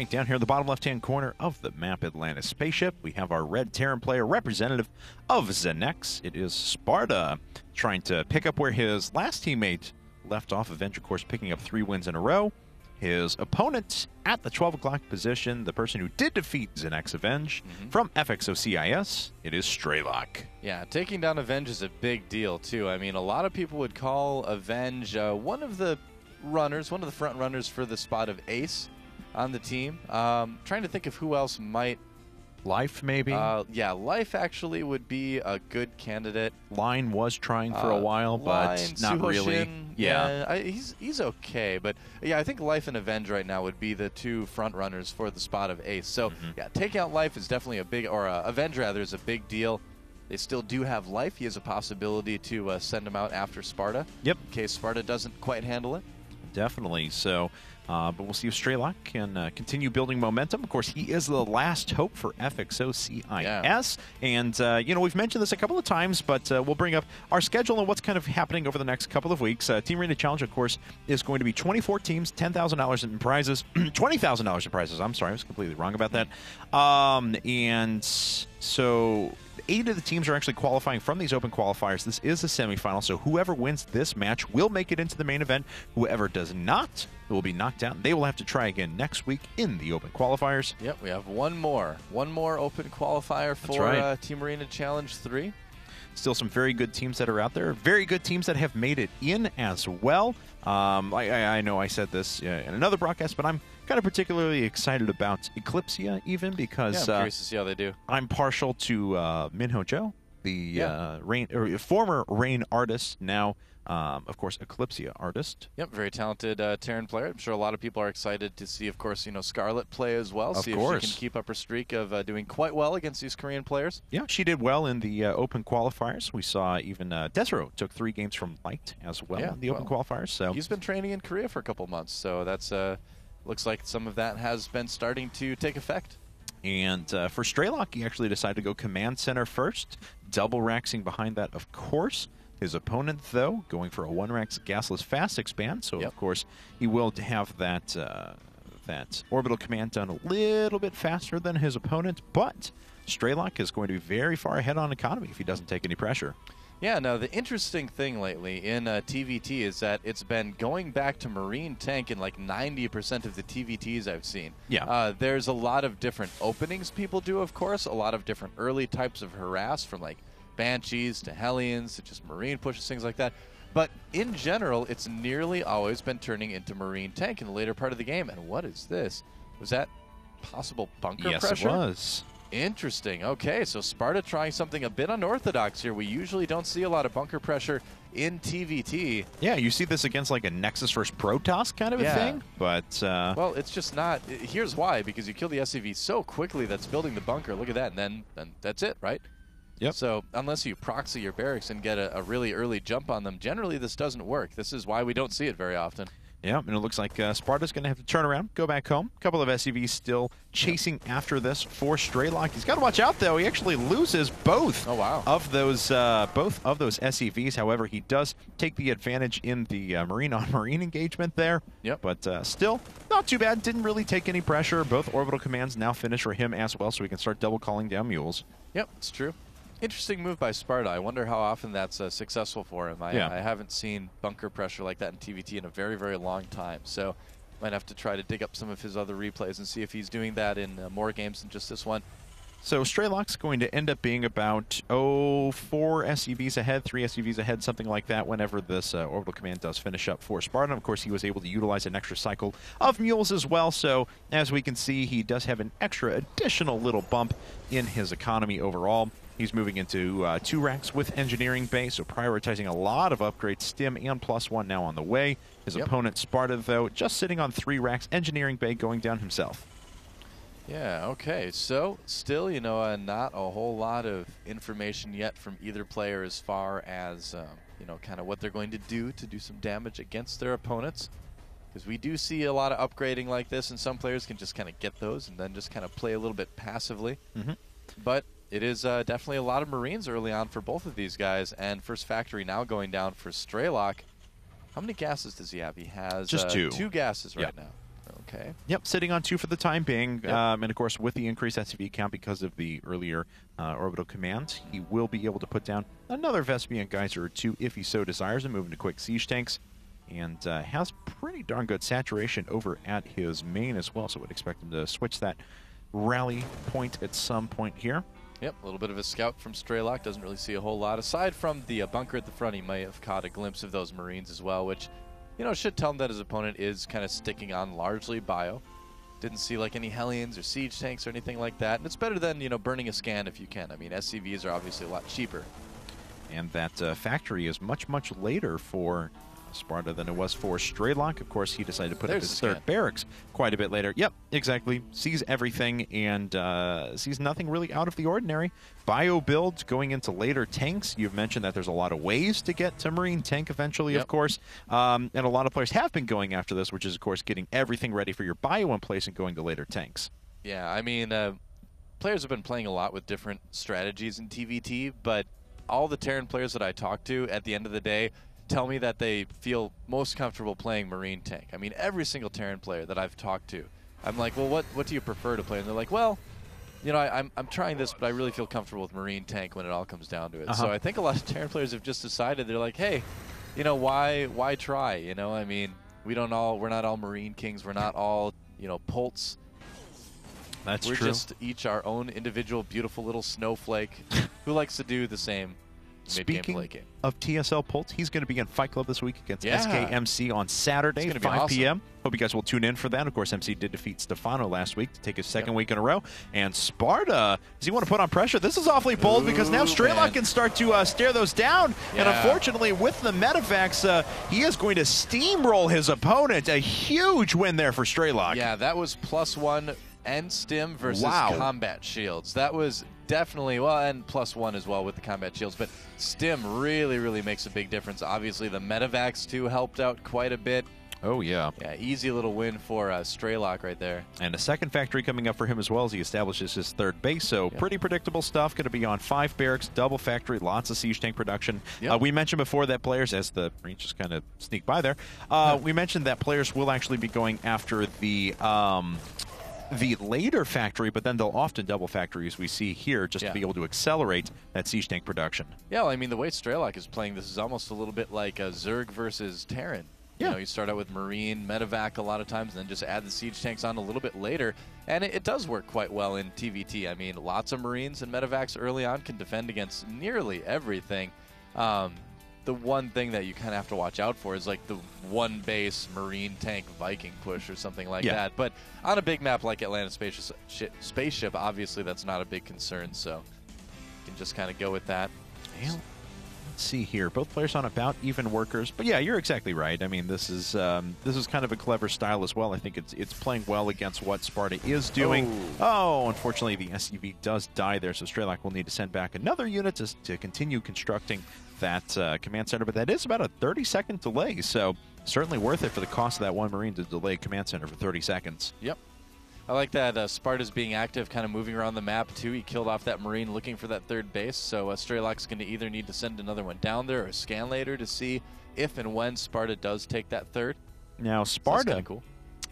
right down here in the bottom left-hand corner of the map, Atlantis Spaceship, we have our red Terran player representative of ZeNEX. It is Sparta, trying to pick up where his last teammate left off. Avenge, of course, picking up 3 wins in a row. His opponent at the 12 o'clock position, the person who did defeat ZeNEX Avenge from FXO CIS, it is StarCraft. Yeah, taking down Avenge is a big deal, too. I mean, a lot of people would call Avenge one of the runners, one of the front runners for the spot of ace on the team. Trying to think of who else might. Life, maybe? Yeah, Life actually would be a good candidate. Line was trying for a while, but Line, not really. Suhoshin, yeah, he's okay. But, yeah, I think Life and Avenge right now would be the 2 front runners for the spot of ace. So, yeah, taking out Life is definitely a big, or Avenge, rather, is a big deal. They still do have Life. He has a possibility to send him out after Sparta. Yep. In case Sparta doesn't quite handle it. Definitely. So, but we'll see if StarCraft can continue building momentum. Of course, he is the last hope for FXO CIS. Yeah. And, you know, we've mentioned this a couple of times, but we'll bring up our schedule and what's kind of happening over the next couple of weeks. Team Arena Challenge, of course, is going to be 24 teams, $10,000 in prizes, $20,000 in prizes. I'm sorry, I was completely wrong about that. And so 8 of the teams are actually qualifying from these open qualifiers. This is a semifinal, so whoever wins this match will make it into the main event. Whoever does not will be knocked out. They will have to try again next week in the open qualifiers. Yep, we have one more open qualifier for Team Arena Challenge 3. Still some very good teams that are out there. Very good teams that have made it in as well. I know I said this in another broadcast, but I'm kind of particularly excited about Eclipsia even because I'm curious to see how they do. I'm partial to Minho Joe, the former Rain artist, now of course Eclipsia artist. Yep, very talented Terran player. I'm sure a lot of people are excited to see, of course, you know, Scarlet play as well. See if she can keep up her streak of doing quite well against these Korean players. Yeah, she did well in the open qualifiers. We saw even Desro took 3 games from Light as well in the open qualifiers. So he's been training in Korea for a couple months, so that's looks like some of that has been starting to take effect. And for StarCraft, he actually decided to go Command Center first, double raxing behind that, of course. His opponent, though, going for a 1-rax gasless fast expand, so of course he will have that that orbital command done a little bit faster than his opponent, but StarCraft is going to be very far ahead on economy if he doesn't take any pressure. Yeah, now the interesting thing lately in TVT is that it's been going back to Marine Tank in like 90% of the TVTs I've seen. Yeah. There's a lot of different openings people do, of course, a lot of different early types of harass from like Banshees to Hellions to just Marine pushes, things like that. But in general, it's nearly always been turning into Marine Tank in the later part of the game. And what is this? Was that possible bunker pressure? Yes, it was. Interesting. Okay, so Sparta trying something a bit unorthodox here. We usually don't see a lot of bunker pressure in TVT. Yeah, you see this against like a Nexus versus Protoss kind of a thing, but well, it's just not. Here's why: because you kill the SCV so quickly that's building the bunker. Look at that, and then that's it, right? Yep. So unless you proxy your barracks and get a really early jump on them, generally this doesn't work. This is why we don't see it very often. Yeah, and it looks like Sparta's going to have to turn around, go back home. A couple of SCVs still chasing after this for StarCraft. He's got to watch out, though. He actually loses both of those SCVs. However, he does take the advantage in the Marine-on-Marine engagement there. Yep. But still, not too bad. Didn't really take any pressure. Both orbital commands now finish for him as well, so we can start double calling down mules. Yep, it's true. Interesting move by Sparta. I wonder how often that's successful for him. I haven't seen bunker pressure like that in TVT in a very, very long time. So might have to try to dig up some of his other replays and see if he's doing that in more games than just this one. So StarCraft's going to end up being about, 4 SCVs ahead, 3 SCVs ahead, something like that, whenever this orbital command does finish up for Sparta. Of course, he was able to utilize an extra cycle of mules as well, so as we can see, he does have an additional little bump in his economy overall. He's moving into 2 racks with Engineering Bay, so prioritizing a lot of upgrades, Stim and +1 now on the way. His opponent, Sparta, though, just sitting on 3 racks, Engineering Bay going down himself. Yeah, okay. So, still, you know, not a whole lot of information yet from either player as far as, you know, kind of what they're going to do some damage against their opponents. Because we do see a lot of upgrading like this, and some players can just kind of get those and then just kind of play a little bit passively. But it is definitely a lot of Marines early on for both of these guys, and First Factory now going down for StarCraft. How many gases does he have? He has just 2. 2 gases right now. Okay. Yep, sitting on 2 for the time being. Yep. And, of course, with the increased SCV count because of the earlier orbital command, he will be able to put down another Vespian Geyser or 2 if he so desires and move into quick siege tanks. And has pretty darn good saturation over at his main as well, so would expect him to switch that rally point at some point here. Yep, a little bit of a scout from StarCraft. Doesn't really see a whole lot. Aside from the bunker at the front, he may have caught a glimpse of those Marines as well, which, you know, should tell him that his opponent is kind of sticking on largely bio. Didn't see like any Hellions or siege tanks or anything like that. And it's better than, you know, burning a scan if you can. I mean, SCVs are obviously a lot cheaper. And that factory is much, much later for Sparta than it was for StarCraft. Of course, he decided to put up his third barracks quite a bit later. Yep, exactly. Sees everything and sees nothing really out of the ordinary. Bio builds going into later tanks. You've mentioned that there's a lot of ways to get to Marine tank eventually, of course. And a lot of players have been going after this, which is, of course, getting everything ready for your bio in place and going to later tanks. Yeah, I mean, players have been playing a lot with different strategies in TVT, but all the Terran players that I talk to at the end of the day tell me that they feel most comfortable playing Marine tank. I mean, every single Terran player that I've talked to, I'm like, well, what do you prefer to play? And they're like, well, you know, I'm trying this, but I really feel comfortable with Marine tank when it all comes down to it. So I think a lot of Terran players have just decided, they're like, hey, you know, why try? You know, I mean, we're not all Marine kings. We're not all, you know, Polts. That's true. We're just each our own individual beautiful little snowflake who likes to do the same. Speaking of TSL Pulse, he's going to be in Fight Club this week against SKMC on Saturday at 5 p.m. Hope you guys will tune in for that. Of course, MC did defeat Stefano last week to take his second week in a row. And Sparta, does he want to put on pressure? This is awfully bold because now StarCraft can start to stare those down. And unfortunately, with the Medivacs, he is going to steamroll his opponent. A huge win there for StarCraft. Yeah, that was +1 and stim versus combat shields. That was definitely, well, and +1 as well with the combat shields, but stim really makes a big difference. Obviously, the Medivacs too helped out quite a bit. Oh, yeah. Yeah, easy little win for StarCraft right there. And a second factory coming up for him as well as he establishes his third base, so pretty predictable stuff. Going to be on 5 barracks, double factory, lots of siege tank production. We mentioned before that players, as the Marines just kind of sneak by there, we mentioned that players will actually be going after the later factory, but then they'll often double factories we see here just to be able to accelerate that siege tank production. Yeah, well, I mean, the way StarCraft is playing this is almost a little bit like a Zerg versus Terran. You know, you start out with Marine, Medivac a lot of times, and then just add the siege tanks on a little bit later. And it does work quite well in TVT. I mean, lots of Marines and Medivacs early on can defend against nearly everything. The one thing that you kind of have to watch out for is like the one base Marine tank Viking push or something like that. But on a big map like Atlantis Spaceship, obviously that's not a big concern, so you can just kind of go with that. Well, let's see here. Both players on about even workers, but yeah, you're exactly right. I mean, this is kind of a clever style as well. I think it's playing well against what Sparta is doing. Oh, unfortunately, the SCV does die there, so StarCraft will need to send back another unit to continue constructing that command center, but that is about a 30-second delay, so certainly worth it for the cost of that one Marine to delay command center for 30 seconds. Yep. I like that Sparta's being active, kind of moving around the map, too. He killed off that Marine looking for that third base, so StarCraft's going to either need to send another one down there or scan later to see if and when Sparta does take that third. Now, Sparta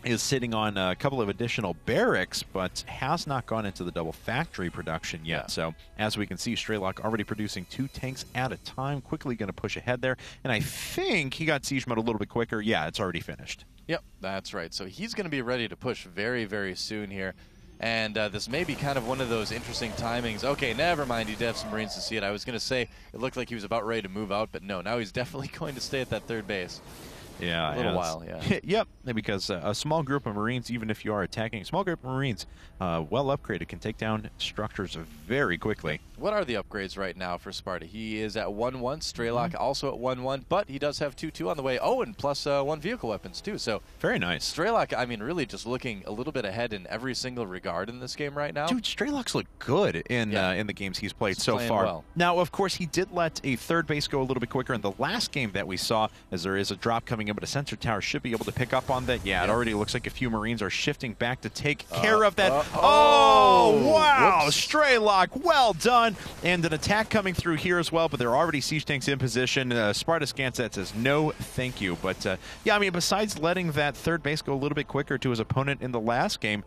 is sitting on a couple of additional barracks, but has not gone into the double factory production yet. So, as we can see, StarCraft already producing 2 tanks at a time, quickly going to push ahead there. And I think he got siege mode a little bit quicker. Yeah, it's already finished. Yep, that's right. So he's going to be ready to push very soon here. And this may be kind of one of those interesting timings. Okay, never mind. He did have some Marines to see it. I was going to say it looked like he was about ready to move out, but no, now he's definitely going to stay at that third base. Yeah, a little while, Yep, because a small group of Marines, even if you are attacking, a small group of Marines, well upgraded, can take down structures very quickly. What are the upgrades right now for Sparta? He is at 1-1, StarCraft also at 1-1, but he does have 2-2 on the way. Oh, and plus 1 vehicle weapons, too. So very nice. StarCraft, I mean, really just looking a little bit ahead in every single regard in this game right now. Dude, StarCraft's look good in the games he's played so far. Well. Now, of course, he did let a third base go a little bit quicker in the last game that we saw, as there is a drop coming in, but a sensor tower should be able to pick up on that. Yeah, it already looks like a few Marines are shifting back to take care of that. Oh, wow! Strelok, well done. And an attack coming through here as well, but there are already siege tanks in position. Sparta scans that, says no thank you. But yeah, I mean, besides letting that third base go a little bit quicker to his opponent in the last game,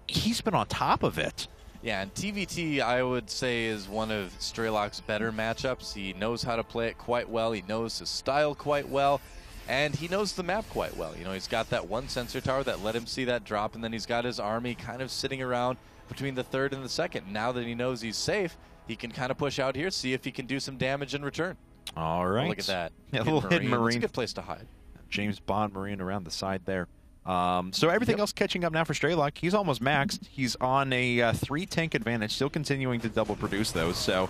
he's been on top of it. Yeah, and TVT, I would say, is one of Strelok's better matchups. He knows how to play it quite well. He knows his style quite well. And he knows the map quite well. You know, he's got that one sensor tower that let him see that drop, and then he's got his army kind of sitting around between the third and the second. Now that he knows he's safe, he can kind of push out here, see if he can do some damage in return. All right. Oh, look at that. Yeah, a little hidden Marine. It's a good place to hide. James Bond Marine around the side there. So everything else catching up now for Strelok. He's almost maxed. He's on a 3-tank advantage, still continuing to double produce those. So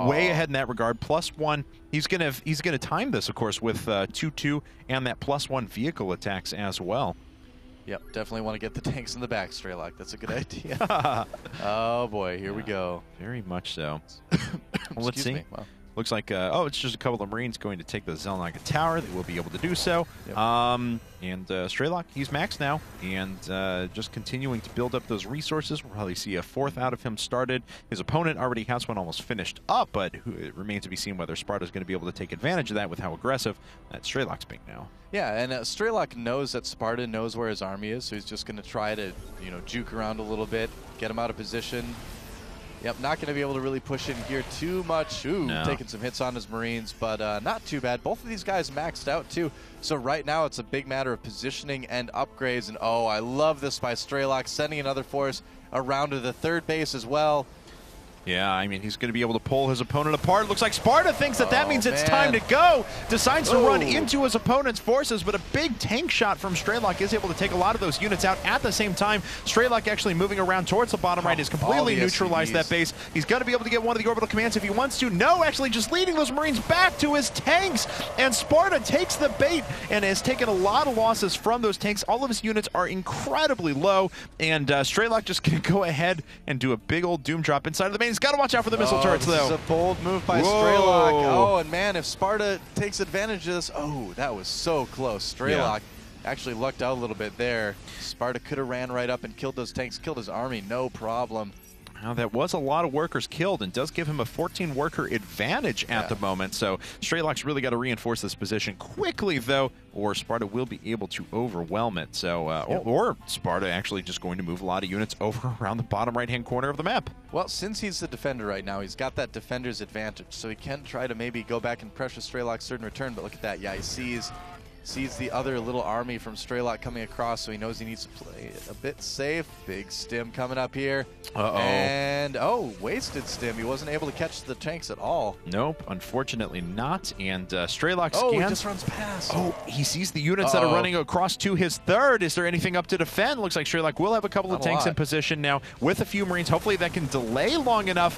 way ahead in that regard. +1. He's gonna time this, of course, with 2-2 and that +1 vehicle attacks as well. Yep, definitely want to get the tanks in the back, Strelok. That's a good idea. Oh boy, here we go. Very much so. Well, let's see. Wow. Looks like, it's just a couple of Marines going to take the ZeNEX tower. They will be able to do so. Yep. And Strelok, he's maxed now, and just continuing to build up those resources. We'll probably see a 4th out of him started. His opponent already has one almost finished up, but it remains to be seen whether Sparta's going to be able to take advantage of that with how aggressive that Strelok's being now. Yeah, and Strelok knows that Sparta knows where his army is, so he's just going to try to, you know, juke around a little bit, get him out of position. Yep, not going to be able to really push in here too much. Ooh, taking some hits on his Marines, but not too bad. Both of these guys maxed out too. So right now it's a big matter of positioning and upgrades. And oh, I love this by Strelok, sending another force around to the third base as well. Yeah, I mean, he's going to be able to pull his opponent apart. Looks like Sparta thinks that means it's time to go. Decides to run into his opponent's forces, but a big tank shot from Strelok is able to take a lot of those units out at the same time. Strelok actually moving around towards the bottom right has completely neutralized that base. He's going to be able to get one of the orbital commands if he wants to. No, actually just leading those Marines back to his tanks, and Sparta takes the bait and has taken a lot of losses from those tanks. All of his units are incredibly low, and Strelok just going to go ahead and do a big old doom drop inside of the main. He's got to watch out for the missile turrets, though. This is a bold move by Strelok. Oh, and man, if Sparta takes advantage of this, that was so close. Strelok actually lucked out a little bit there. Sparta could have ran right up and killed those tanks, killed his army, no problem. Now, that was a lot of workers killed and does give him a 14-worker advantage at the moment. So Strelok's really got to reinforce this position quickly, though, or Sparta will be able to overwhelm it. So, or Sparta actually just going to move a lot of units over around the bottom right-hand corner of the map. Well, since he's the defender right now, he's got that defender's advantage. So he can try to maybe go back and pressure Strelok's third in return. But look at that. Yeah, he sees the other little army from Strelok coming across, so he knows he needs to play it a bit safe. Big stim coming up here. And, wasted stim. He wasn't able to catch the tanks at all. Nope, unfortunately not. And Strelok scans. Oh, he just runs past. Oh, he sees the units that are running across to his third. Is there anything up to defend? Looks like Strelok will have a couple of tanks in position now with a few Marines. Hopefully that can delay long enough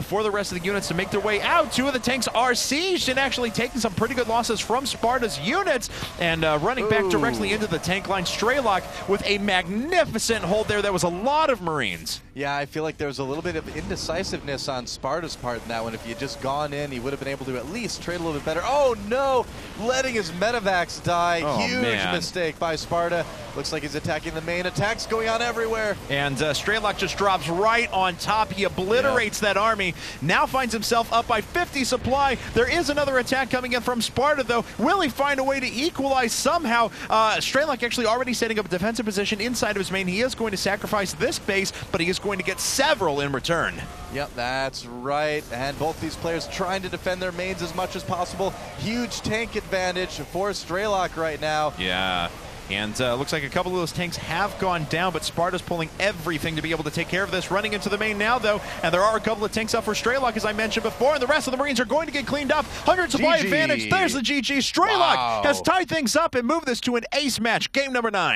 for the rest of the units to make their way out. 2 of the tanks are sieged and actually taking some pretty good losses from Sparta's units. And running back directly into the tank line, Strelok with a magnificent hold there. That was a lot of Marines. Yeah, I feel like there was a little bit of indecisiveness on Sparta's part in that one. If he had just gone in, he would have been able to at least trade a little bit better. Oh, no! Letting his medevacs die. Huge mistake by Sparta. Looks like he's attacking the main. Attacks going on everywhere. And Strelok just drops right on top. He obliterates that army. Now finds himself up by 50 supply. There is another attack coming in from Sparta, though. Will he find a way to equalize somehow? Strelok actually already setting up a defensive position inside of his main. He is going to sacrifice this base, but he is going to get several in return. Yep, that's right. And both these players trying to defend their mains as much as possible. Huge tank advantage for Strelok right now. Yeah. And looks like a couple of those tanks have gone down, but Sparta's pulling everything to be able to take care of this. Running into the main now, though, and there are a couple of tanks up for Strelok, as I mentioned before, and the rest of the Marines are going to get cleaned up. 100 supply advantage. There's the GG. Strelok has tied things up and moved this to an ace match. Game number 9.